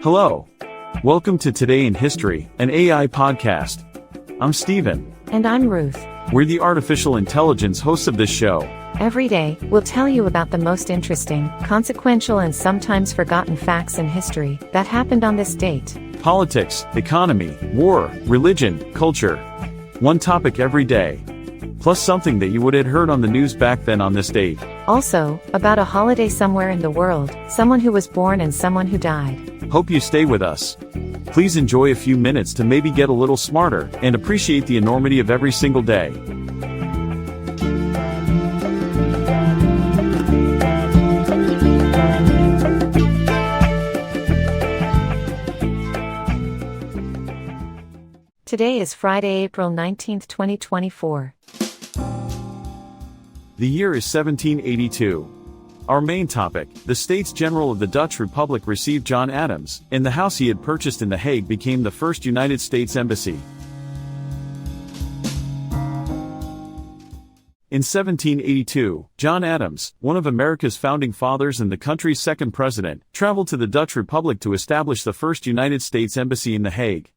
Hello. Welcome to Today in History, an AI podcast. I'm Stephen. And I'm Ruth. We're the artificial intelligence hosts of this show. Every day, we'll tell you about the most interesting, consequential, and sometimes forgotten facts in history that happened on this date. Politics, economy, war, religion, culture. One topic every day. Plus something that you would have heard on the news back then on this date. Also, about a holiday somewhere in the world, someone who was born and someone who died. Hope you stay with us. Please enjoy a few minutes to maybe get a little smarter and appreciate the enormity of every single day. Today is Friday, April 19th, 2024. The year is 1782. Our main topic, the States General of the Dutch Republic received John Adams, and the house he had purchased in The Hague became the first United States Embassy. In 1782, John Adams, one of America's founding fathers and the country's second president, traveled to the Dutch Republic to establish the first United States Embassy in The Hague.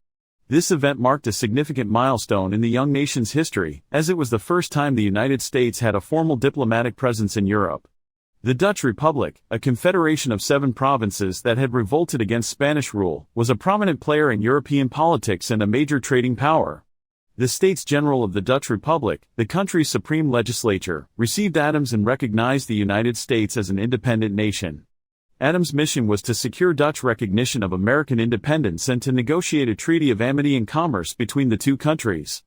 This event marked a significant milestone in the young nation's history, as it was the first time the United States had a formal diplomatic presence in Europe. The Dutch Republic, a confederation of 7 provinces that had revolted against Spanish rule, was a prominent player in European politics and a major trading power. The States General of the Dutch Republic, the country's supreme legislature, received Adams and recognized the United States as an independent nation. Adams' mission was to secure Dutch recognition of American independence and to negotiate a treaty of amity and commerce between the two countries.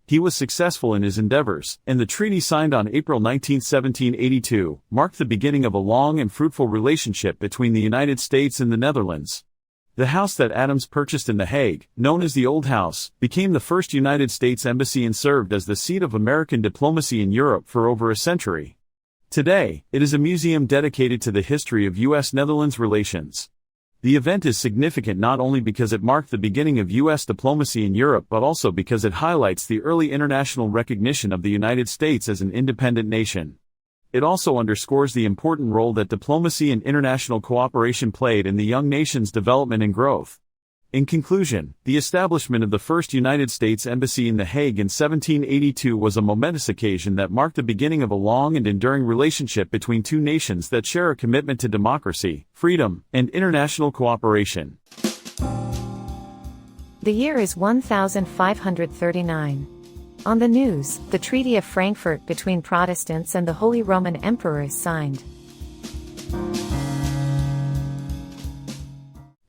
He was successful in his endeavors, and the treaty signed on April 19, 1782, marked the beginning of a long and fruitful relationship between the United States and the Netherlands. The house that Adams purchased in The Hague, known as the Old House, became the first United States embassy and served as the seat of American diplomacy in Europe for over a century. Today, it is a museum dedicated to the history of U.S.-Netherlands relations. The event is significant not only because it marked the beginning of U.S. diplomacy in Europe but also because it highlights the early international recognition of the United States as an independent nation. It also underscores the important role that diplomacy and international cooperation played in the young nation's development and growth. In conclusion, the establishment of the first United States Embassy in The Hague in 1782 was a momentous occasion that marked the beginning of a long and enduring relationship between two nations that share a commitment to democracy, freedom, and international cooperation. The year is 1539. On the news, the Treaty of Frankfurt between Protestants and the Holy Roman Emperor is signed.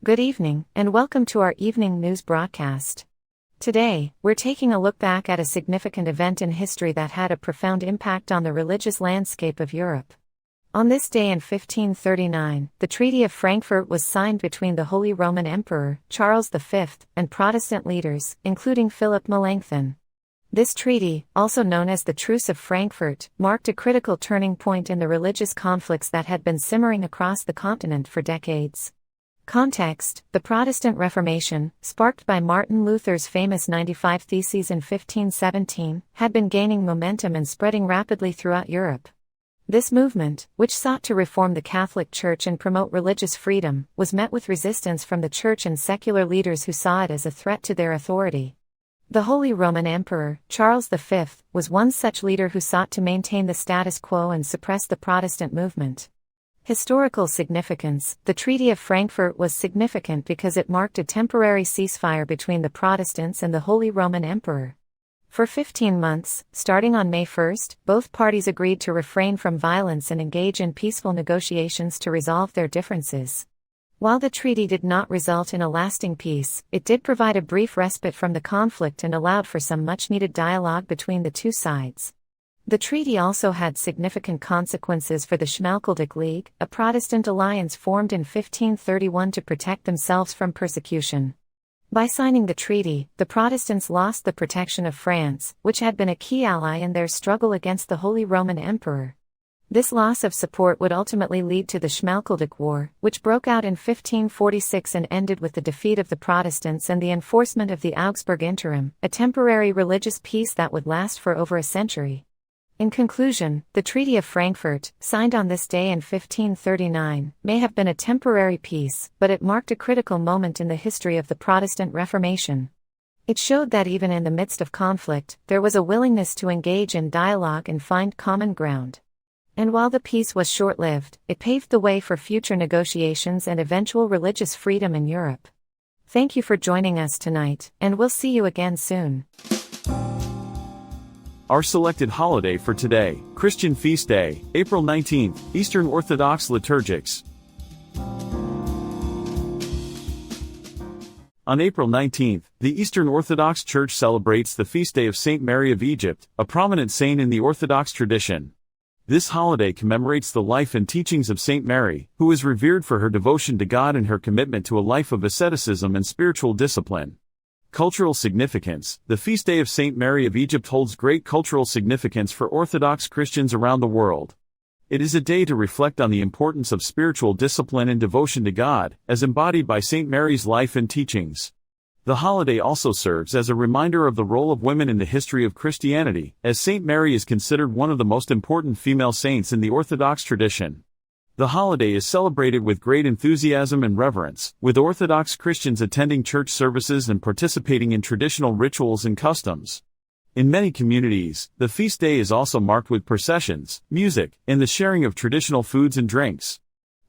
Good evening, and welcome to our evening news broadcast. Today, we're taking a look back at a significant event in history that had a profound impact on the religious landscape of Europe. On this day in 1539, the Treaty of Frankfurt was signed between the Holy Roman Emperor, Charles V, and Protestant leaders, including Philip Melanchthon. This treaty, also known as the Truce of Frankfurt, marked a critical turning point in the religious conflicts that had been simmering across the continent for decades. Context: the Protestant Reformation, sparked by Martin Luther's famous 95 Theses in 1517, had been gaining momentum and spreading rapidly throughout Europe. This movement, which sought to reform the Catholic Church and promote religious freedom, was met with resistance from the Church and secular leaders who saw it as a threat to their authority. The Holy Roman Emperor, Charles V, was one such leader who sought to maintain the status quo and suppress the Protestant movement. Historical significance: the Treaty of Frankfurt was significant because it marked a temporary ceasefire between the Protestants and the Holy Roman Emperor. For 15 months, starting on May 1, both parties agreed to refrain from violence and engage in peaceful negotiations to resolve their differences. While the treaty did not result in a lasting peace, it did provide a brief respite from the conflict and allowed for some much-needed dialogue between the two sides. The treaty also had significant consequences for the Schmalkaldic League, a Protestant alliance formed in 1531 to protect themselves from persecution. By signing the treaty, the Protestants lost the protection of France, which had been a key ally in their struggle against the Holy Roman Emperor. This loss of support would ultimately lead to the Schmalkaldic War, which broke out in 1546 and ended with the defeat of the Protestants and the enforcement of the Augsburg Interim, a temporary religious peace that would last for over a century. In conclusion, the Treaty of Frankfurt, signed on this day in 1539, may have been a temporary peace, but it marked a critical moment in the history of the Protestant Reformation. It showed that even in the midst of conflict, there was a willingness to engage in dialogue and find common ground. And while the peace was short-lived, it paved the way for future negotiations and eventual religious freedom in Europe. Thank you for joining us tonight, and we'll see you again soon. Our selected holiday for today, Christian Feast Day, April 19th, Eastern Orthodox Liturgics. On April 19th, the Eastern Orthodox Church celebrates the feast day of Saint Mary of Egypt, a prominent saint in the Orthodox tradition. This holiday commemorates the life and teachings of Saint Mary, who is revered for her devotion to God and her commitment to a life of asceticism and spiritual discipline. Cultural significance. The feast day of Saint Mary of Egypt holds great cultural significance for Orthodox Christians around the world. It is a day to reflect on the importance of spiritual discipline and devotion to God, as embodied by Saint Mary's life and teachings. The holiday also serves as a reminder of the role of women in the history of Christianity, as Saint Mary is considered one of the most important female saints in the Orthodox tradition. The holiday is celebrated with great enthusiasm and reverence, with Orthodox Christians attending church services and participating in traditional rituals and customs. In many communities, the feast day is also marked with processions, music, and the sharing of traditional foods and drinks.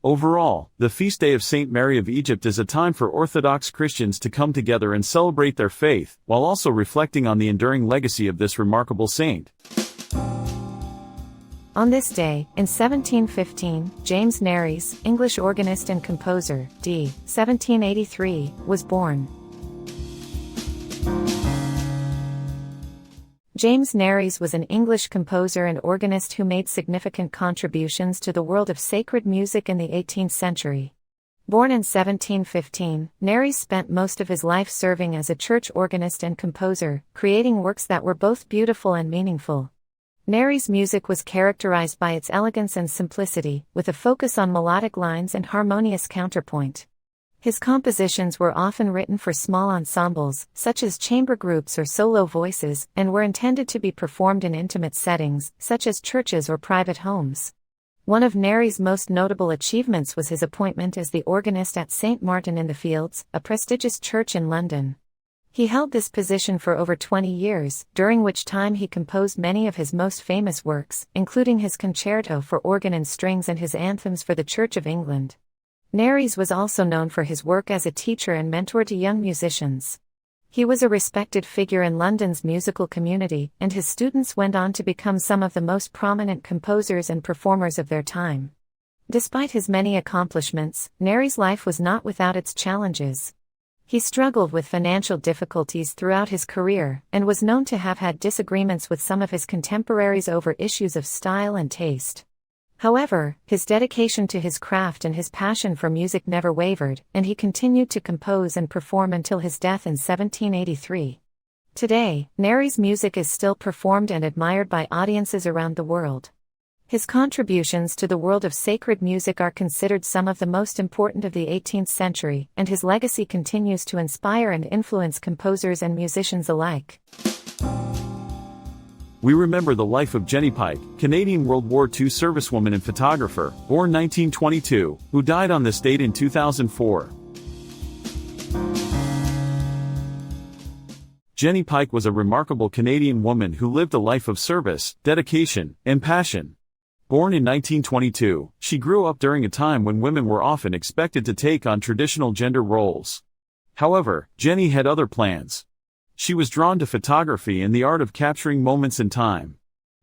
Overall, the feast day of Saint Mary of Egypt is a time for Orthodox Christians to come together and celebrate their faith, while also reflecting on the enduring legacy of this remarkable saint. On this day, in 1715, James Nares, English organist and composer, d. 1783, was born. James Nares was an English composer and organist who made significant contributions to the world of sacred music in the 18th century. Born in 1715, Nares spent most of his life serving as a church organist and composer, creating works that were both beautiful and meaningful. Nares' music was characterized by its elegance and simplicity, with a focus on melodic lines and harmonious counterpoint. His compositions were often written for small ensembles, such as chamber groups or solo voices, and were intended to be performed in intimate settings, such as churches or private homes. One of Nares' most notable achievements was his appointment as the organist at St. Martin-in-the-Fields, a prestigious church in London. He held this position for over 20 years, during which time he composed many of his most famous works, including his concerto for organ and strings and his anthems for the Church of England. Nares was also known for his work as a teacher and mentor to young musicians. He was a respected figure in London's musical community, and his students went on to become some of the most prominent composers and performers of their time. Despite his many accomplishments, Nares' life was not without its challenges. He struggled with financial difficulties throughout his career, and was known to have had disagreements with some of his contemporaries over issues of style and taste. However, his dedication to his craft and his passion for music never wavered, and he continued to compose and perform until his death in 1783. Today, Nares' music is still performed and admired by audiences around the world. His contributions to the world of sacred music are considered some of the most important of the 18th century, and his legacy continues to inspire and influence composers and musicians alike. We remember the life of Jenny Pike, Canadian World War II servicewoman and photographer, born 1922, who died on this date in 2004. Jenny Pike was a remarkable Canadian woman who lived a life of service, dedication, and passion. Born in 1922, she grew up during a time when women were often expected to take on traditional gender roles. However, Jenny had other plans. She was drawn to photography and the art of capturing moments in time.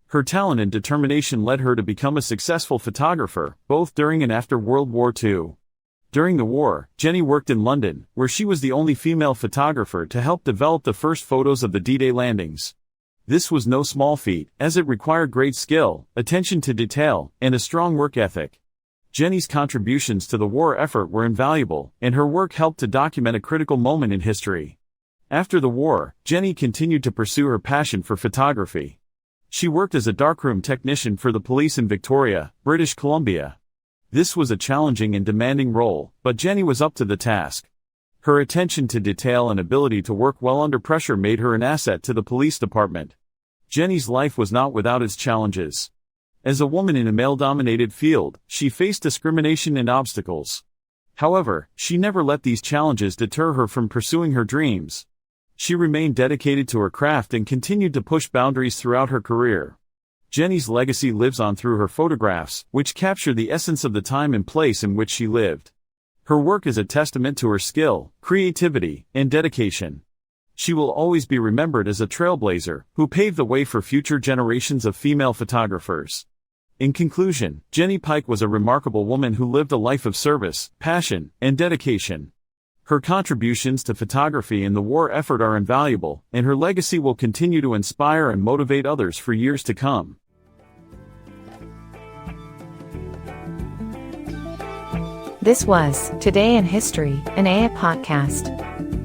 Her talent and determination led her to become a successful photographer, both during and after World War II. During the war, Jenny worked in London, where she was the only female photographer to help develop the first photos of the D-Day landings. This was no small feat, as it required great skill, attention to detail, and a strong work ethic. Jenny's contributions to the war effort were invaluable, and her work helped to document a critical moment in history. After the war, Jenny continued to pursue her passion for photography. She worked as a darkroom technician for the police in Victoria, British Columbia. This was a challenging and demanding role, but Jenny was up to the task. Her attention to detail and ability to work well under pressure made her an asset to the police department. Jenny's life was not without its challenges. As a woman in a male-dominated field, she faced discrimination and obstacles. However, she never let these challenges deter her from pursuing her dreams. She remained dedicated to her craft and continued to push boundaries throughout her career. Jenny's legacy lives on through her photographs, which capture the essence of the time and place in which she lived. Her work is a testament to her skill, creativity, and dedication. She will always be remembered as a trailblazer who paved the way for future generations of female photographers. In conclusion, Jenny Pike was a remarkable woman who lived a life of service, passion, and dedication. Her contributions to photography and the war effort are invaluable, and her legacy will continue to inspire and motivate others for years to come. This was Today in History, an AA podcast.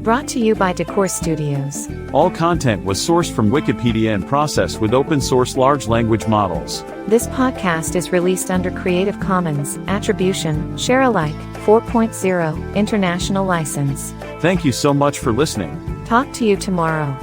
Brought to you by Decor Studios. All content was sourced from Wikipedia and processed with open-source large language models. This podcast is released under Creative Commons, Attribution, Share Alike, 4.0, International License. Thank you so much for listening. Talk to you tomorrow.